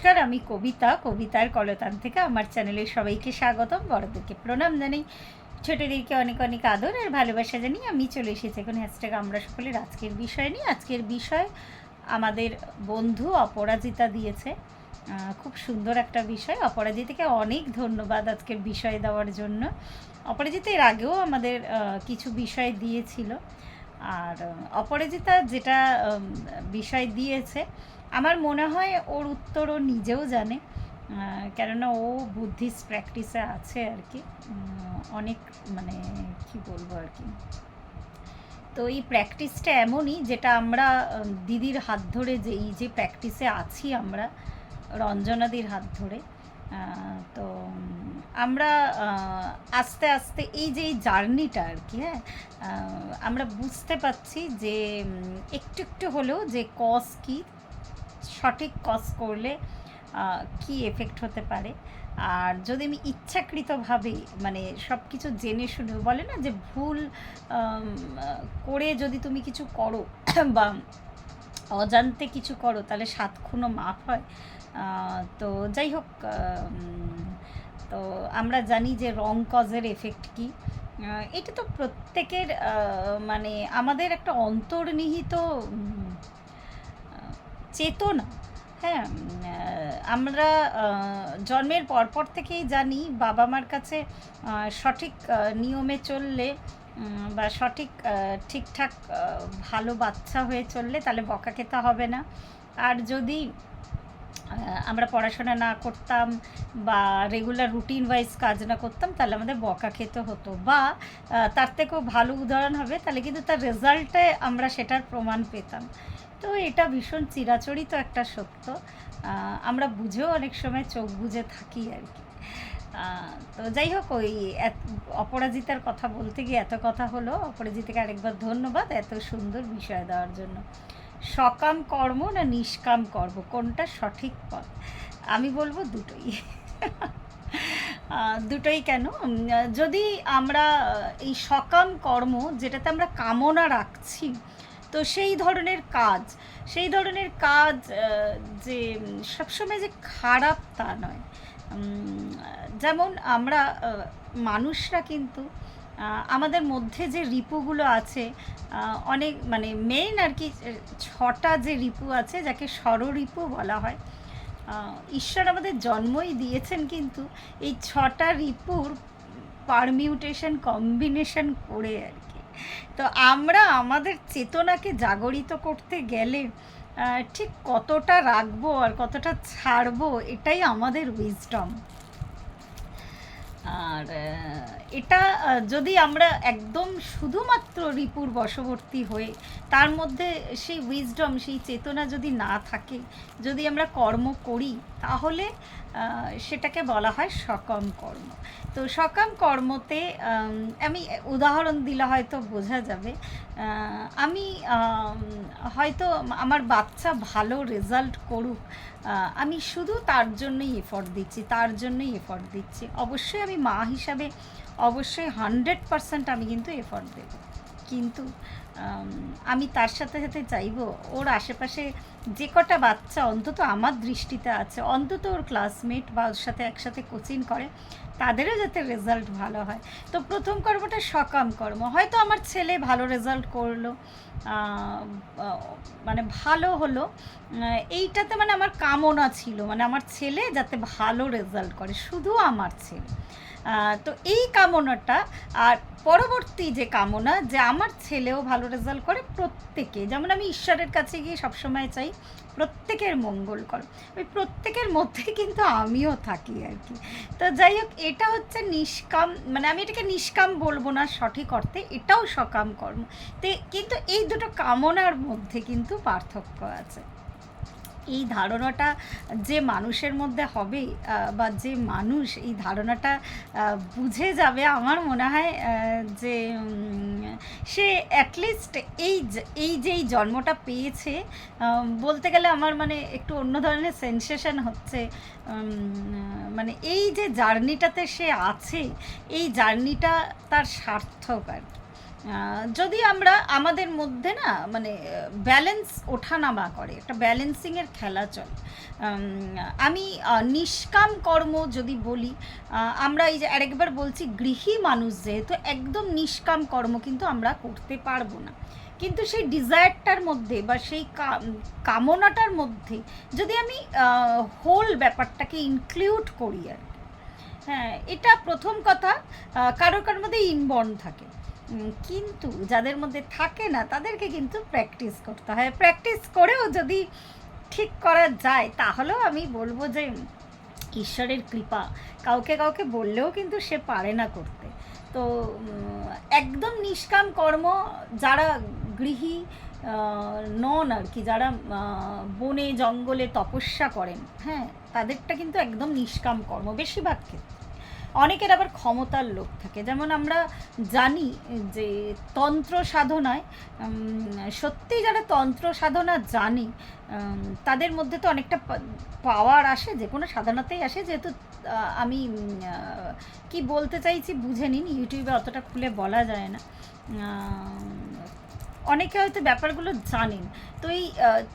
নমস্কার, আমি কবিতা, কবিতার কলতান থেকে আমার চ্যানেলে সবাইকে স্বাগতম। বড়দেরকে প্রণাম জানাই, ছোটদেরকে অনেক অনেক আদর আর ভালোবাসা জানিয়ে আমি চলে এসেছি এখন হ্যাশট্যাগ আমরা সকলের আজকের বিষয় নিয়ে। আজকের বিষয় আমাদের বন্ধু অপরাজিতা দিয়েছে, খুব সুন্দর একটা বিষয়। অপরাজিতাকে অনেক ধন্যবাদ আজকের বিষয় দেওয়ার জন্য। অপরাজিতা এর আগেও আমাদের কিছু বিষয় দিয়েছিল, আর অপরাজিতা যেটা বিষয় দিয়েছে আমার মনে হয় ওর উত্তর ও নিজেও জানে, কেননা ও বুদ্ধিস্ট প্র্যাকটিসে আছে আর কি, অনেক মানে কি বলবো আর কি। তো এই প্র্যাকটিসটা এমনই যেটা আমরা দিদির হাত ধরে যে প্র্যাকটিসে আছি আমরা রঞ্জনাদির হাত ধরে, তো আমরা আস্তে আস্তে এই যে এই জার্নিটা আর কি, হ্যাঁ, আমরা বুঝতে পারছি যে একটু একটু হলেও যে কজ কি, সঠিক কজ করলে কি এফেক্ট হতে পারে। আর যদি আমি ইচ্ছাকৃতভাবে মানে সব কিছু জেনে শুনে, বলে না যে ভুল করে যদি তুমি কিছু করো বা অজান্তে কিছু করো তাহলে 7 খুনও মাফ হয়। তো যাই হোক, তো আমরা জানি যে রং কজের এফেক্ট কী। এটা তো প্রত্যেকের মানে আমাদের একটা অন্তর্নিহিত চেতনা, হ্যাঁ। আমরা জন্মের পরপর থেকেই জানি বাবা মার কাছে সঠিক নিয়মে চললে বা সঠিক ঠিকঠাক ভালো বাচ্চা হয়ে চললে তাহলে বকা খেতে হবে না। আর যদি আমরা পড়াশোনা না করতাম বা রেগুলার রুটিন ওয়াইজ কাজ না করতাম তাহলে আমাদের বকা খেতে হতো, বা তার থেকেও ভালো উদাহরণ হবে তাহলে কিন্তু তার রেজাল্টে আমরা সেটার প্রমাণ পেতাম। তো এটা ভীষণ চিরাচরিত একটা সত্য, আমরা বুঝেও অনেক সময় চোখ বুজে থাকি আর কি। তো যাই হোক, ওই অপরাজিতার কথা বলতে গিয়ে এত কথা হলো। অপরাজিতাকে আরেকবার ধন্যবাদ এত সুন্দর বিষয় দেওয়ার জন্য। সকাম কর্ম না নিষ্কাম কর্ম, কোনটা সঠিক পথ? আমি বলবো দুটোই। দুটোই কেন, যদি আমরা এই সকাম কর্ম যেটাতে আমরা কামনা রাখছি, তো সেই ধরনের কাজ যে সবসময় যে খারাপ তা নয়। যেমন আমরা মানুষরা কিন্তু আমাদের মধ্যে যে রিপুগুলো আছে, অনেক মানে মেইন আর কি 6টা যে রিপু আছে যাকে ষড়রিপু বলা হয়। ঈশ্বর আমাদের জন্মই দিয়েছেন কিন্তু এই 6টা রিপুর পারমিউটেশন কম্বিনেশন করে আর কি। তো আমরা আমাদের চেতনাকে জাগরিত করতে গেলে ঠিক কতটা রাখবো আর কতটা ছাড়বো এটাই আমাদের উইজডম। আর এটা যদি আমরা একদম শুধুমাত্র রিপুর বশবর্তী হয়ে তার মধ্যে সেই উইজডম সেই চেতনা যদি না থাকে, যদি আমরা কর্ম করি তাহলে সেটাকে বলা হয় সকাম কর্ম। তো সকাম কর্মতে আমি উদাহরণ দিলে হয়তো বোঝা যাবে। আমি হয়তো আমার বাচ্চা ভালো রেজাল্ট করুক, আমি শুধু তার জন্যই এফর্ট দিচ্ছি। অবশ্যই আমি মা হিসাবে অবশ্যই 100% আমি কিন্তু এফর্ট দেব, কিন্তু আমি তার সাথে সাথে চাইবো ওর আশেপাশে যে কটা বাচ্চা অন্তত আমার দৃষ্টিতে আছে, অন্তত ওর ক্লাসমেট বা ওর সাথে একসাথে কোচিং করে, তাদেরও যাতে রেজাল্ট ভালো হয়। তো প্রথম কর্মটা সকাম কর্ম। হয়তো আমার ছেলে ভালো রেজাল্ট করলো, মানে ভালো হলো, এইটাতে মানে আমার কামনা ছিল মানে আমার ছেলে যাতে ভালো রেজাল্ট করে, শুধু আমার ছেলে। তো এই কামনাটা আর পরবর্তী যে কামনা যে আমার ছেলেও ভালো রেজাল্ট করে, প্রত্যেকে, যেমন আমি ঈশ্বরের কাছে গিয়ে সবসময় চাই প্রত্যেকের মঙ্গল কর, ওই প্রত্যেকের মধ্যে কিন্তু আমিও থাকি আর কি। তো যাই হোক, এটা হচ্ছে নিষ্কাম, মানে আমি এটাকে নিষ্কাম বলবো না সঠিক অর্থে, এটাও সকাম কর্ম। কিন্তু এই দুটো কামনার মধ্যে কিন্তু পার্থক্য আছে। এই ধারণাটা যে মানুষের মধ্যে হবে বা যে মানুষ এই ধারণাটা বুঝে যাবে, আমার মনে হয় যে সে অ্যাটলিস্ট এই যে এই জন্মটা পেয়েছে, বলতে গেলে আমার মানে একটু অন্য ধরনের সেন্সেশন হচ্ছে। মানে এই যে জার্নিটাতে সে আছে, এই জার্নিটা তার সার্থক আর কি। যদি আমরা আমাদের মধ্যে না মানে ব্যালেন্স ওঠানামা করে, একটা ব্যালেন্সিংয়ের খেলা চলে। আমি নিষ্কাম কর্ম যদি বলি, আমরা এই যে আরেকবার বলছি, গৃহী মানুষ যেহেতু একদম নিষ্কাম কর্ম কিন্তু আমরা করতে পারবো না। কিন্তু সেই ডিজায়ারটার মধ্যে বা সেই কামনাটার মধ্যে যদি আমি হোল ব্যাপারটাকে ইনক্লুড করি আর কি, হ্যাঁ, এটা প্রথম কথা। কারোর কারোর মধ্যে ইনবর্ন থাকে, কিন্তু যাদের মধ্যে থাকে না তাদেরকে কিন্তু প্র্যাকটিস করতে হয়। প্র্যাকটিস করেও যদি ঠিক করা যায় তাহলেও আমি বলবো যে ঈশ্বরের কৃপা, কাউকে কাউকে বললেও কিন্তু সে পারে না করতে। তো একদম নিষ্কাম কর্ম যারা গৃহী নন আর কি, যারা বনে জঙ্গলে তপস্যা করেন, হ্যাঁ, তাদেরটা কিন্তু একদম নিষ্কাম কর্ম বেশিরভাগ ক্ষেত্রে। অনেকের আবার ক্ষমতার লোক থাকে, যেমন আমরা জানি যে তন্ত্র সাধনায়, সত্যি যারা তন্ত্র সাধনা জানে তাদের মধ্যে তো অনেকটা পাওয়ার আসে, যে কোনো সাধনাতেই আসে। যেহেতু আমি কি বলতে চাইছি বুঝে নিন, ইউটিউবে অতটা খুলে বলা যায় না, অনেকে হয়তো ব্যাপারগুলো জানেন। তো এই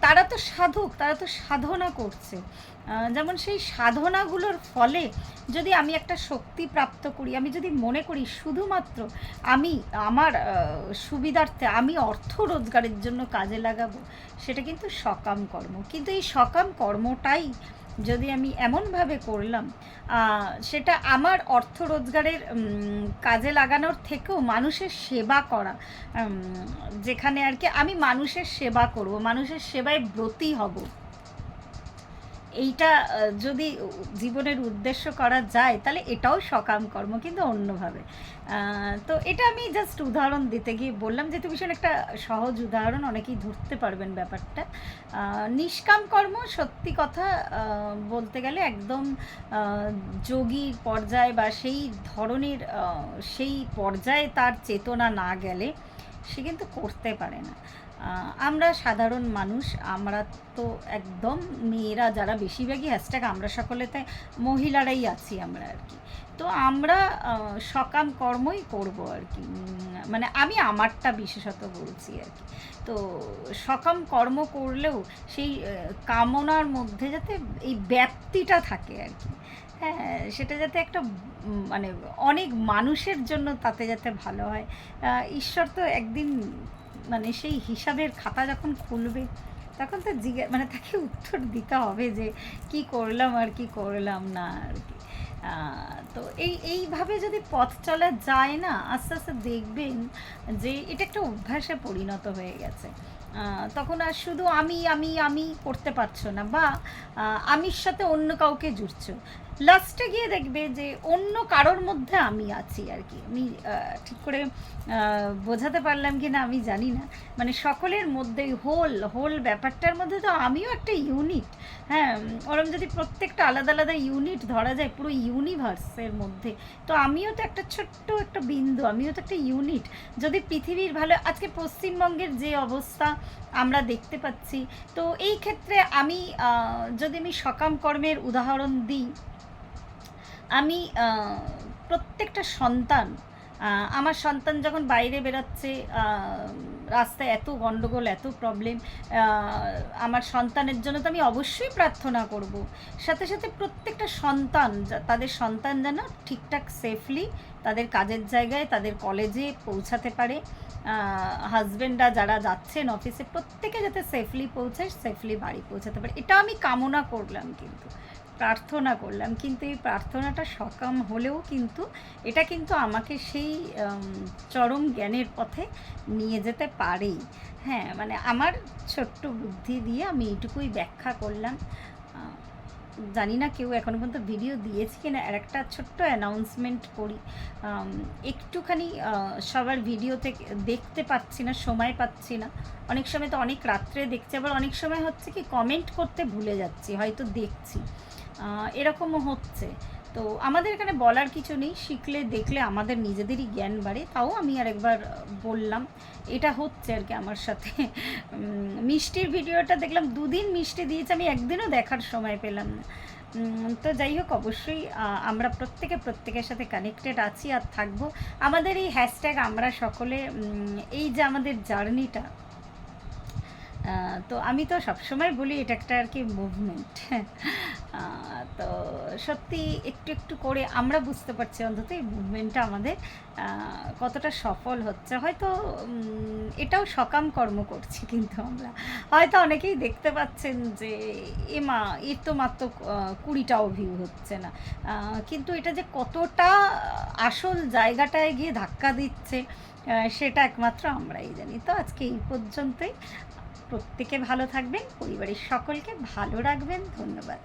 তারা তো সাধক, তারা তো সাধনা করছে, যেমন সেই সাধনাগুলোর ফলে যদি আমি একটা শক্তি প্রাপ্ত করি, আমি যদি মনে করি শুধুমাত্র আমি আমার সুবিধার্থে আমি অর্থ রোজগারের জন্য কাজে লাগাবো, সেটা কিন্তু সকাম কর্ম। কিন্তু এই সকাম কর্মটাই যদি আমি এমনভাবে করলাম, সেটা আমার অর্থ রোজগারের কাজে লাগানোর থেকেও মানুষের সেবা করা, যেখানে আর কি আমি মানুষের সেবা করব, মানুষের সেবায় ব্রতী হব, এইটা যদি জীবনের উদ্দেশ্য করা যায় তাহলে এটাও সকাম কর্ম, কিন্তু অন্যভাবে। তো এটা আমি জাস্ট উদাহরণ দিতে গিয়ে বললাম, যেহেতু ভীষণ একটা সহজ উদাহরণ, অনেকেই ধরতে পারবেন ব্যাপারটা। নিষ্কাম কর্ম সত্যি কথা বলতে গেলে একদম যোগীর পর্যায়ে বা সেই ধরনের সেই পর্যায়ে তার চেতনা না গেলে সে কিন্তু করতে পারে না। আমরা সাধারণ মানুষ, আমরা তো একদম মেয়েরা যারা বেশিরভাগই হ্যাশট্যাগ আমরা সকলেতে মহিলারাই আছি আমরা আর কি। তো আমরা সকাম কর্মই করব আর কি, মানে আমি আমারটা বিশেষত বলছি আর কি। তো সকাম কর্ম করলেও সেই কামনার মধ্যে যাতে এই ব্যাপ্তিটা থাকে আর কি, হ্যাঁ, সেটা যাতে একটা মানে অনেক মানুষের জন্য তাতে যাতে ভালো হয়। ঈশ্বর তো একদিন মানে সেই হিসাবের খাতা যখন খুলবে তখন তো মানে তাকে উত্তর দিতে হবে যে কি করলাম আর কি করলাম না আর কি। তো এইভাবে যদি পথ চলা যায় না, আস্তে আস্তে দেখবেন যে এটা একটা অভ্যাসে পরিণত হয়ে গেছে। তখন আর শুধু আমি আমি আমি করতে পারছো না, বা আমির সাথে অন্য কাউকে জুড়ছো, লাস্টে গিয়ে দেখবে যে অন্য কারোর মধ্যে আমি আছি আর কি। আমি ঠিক করে বোঝাতে পারলাম কি না আমি জানি না, মানে সকলের মধ্যেই হোল হোল ব্যাপারটার মধ্যে তো আমিও একটা ইউনিট। হ্যাঁ, ওরম যদি প্রত্যেকটা আলাদা আলাদা ইউনিট ধরা যায় পুরো ইউনিভার্সের মধ্যে, তো আমিও তো একটা ছোট্ট একটা বিন্দু, আমিও তো একটা ইউনিট। যদি পৃথিবীর ভালো, আজকে পশ্চিমবঙ্গের যে অবস্থা আমরা দেখতে পাচ্ছি, তো এই ক্ষেত্রে আমি যদি আমি সকাম কর্মের উদাহরণ দিই, আমি প্রত্যেকটা সন্তান, আমার সন্তান যখন বাইরে বেরাচ্ছে, রাস্তায় এত গণ্ডগোল, এত প্রবলেম, আমার সন্তানের জন্য তো আমি অবশ্যই প্রার্থনা করব। সাথে সাথে প্রত্যেকটা সন্তান, তাদের সন্তান যেন ঠিকঠাক সেফলি তাদের কাজের জায়গায়, তাদের কলেজে পৌঁছাতে পারে, হাজব্যান্ডরা যারা যাচ্ছেন অফিসে প্রত্যেকে যাতে সেফলি পৌঁছায়, সেফলি বাড়ি পৌঁছাতে পারে, এটা আমি কামনা করলাম, কিন্তু প্রার্থনা করলাম। কিন্তু এই প্রার্থনাটা সকাম হলেও কিন্তু এটা কিন্তু আমাকে সেই চরম জ্ঞানের পথে নিয়ে যেতে পারেই। হ্যাঁ, মানে আমার ছোট্ট বুদ্ধি দিয়ে আমি এইটুকুই ব্যাখ্যা করলাম। জানি না কেউ এখনও পর্যন্ত ভিডিও দিয়েছি কিনা। আর একটা ছোট্ট অ্যানাউন্সমেন্ট করি, একটুখানি সবার ভিডিওতে দেখতে পাচ্ছি না, সময় পাচ্ছি না। অনেক সময় তো অনেক রাত্রে দেখছি, আবার অনেক সময় হচ্ছে কি কমেন্ট করতে ভুলে যাচ্ছি, হয়তো দেখছি, এরকমও হচ্ছে। তো আমাদের এখানে বলার কিছু নেই, শিখলে দেখলে আমাদের নিজেদেরই জ্ঞান বাড়ে। তাও আমি আরেকবার বললাম, এটা হচ্ছে আর কি আমার সাথে। মিষ্টির ভিডিওটা দেখলাম, 2 দিন মিষ্টি দিয়েছে, আমি একদিনও দেখার সময় পেলাম না। তো যাই হোক, অবশ্যই আমরা প্রত্যেকের সাথে কানেক্টেড আছি আর থাকবো। আমাদের এই হ্যাশট্যাগ আমরা সকলে, এই যে আমাদের জার্নিটা, তো আমি তো সবসময় বলি এটা একটা আর কি মুভমেন্ট। তো সত্যি একটু একটু করে আমরা বুঝতে পারছি অন্তত এই মুভমেন্টটা আমাদের কতটা সফল হচ্ছে। হয়তো এটাও সকাম কর্ম করছি, কিন্তু আমরা হয়তো অনেকেই দেখতে পাচ্ছেন যে এর তো মাত্র 20টাও ভিউ হচ্ছে না, কিন্তু এটা যে কতটা আসল জায়গাটায় গিয়ে ধাক্কা দিচ্ছে সেটা একমাত্র আমরাই জানি। তো আজকে এই পর্যন্তই। প্রত্যেকে ভালো থাকবেন, পরিবারের সকলকে ভালো রাখবেন। ধন্যবাদ।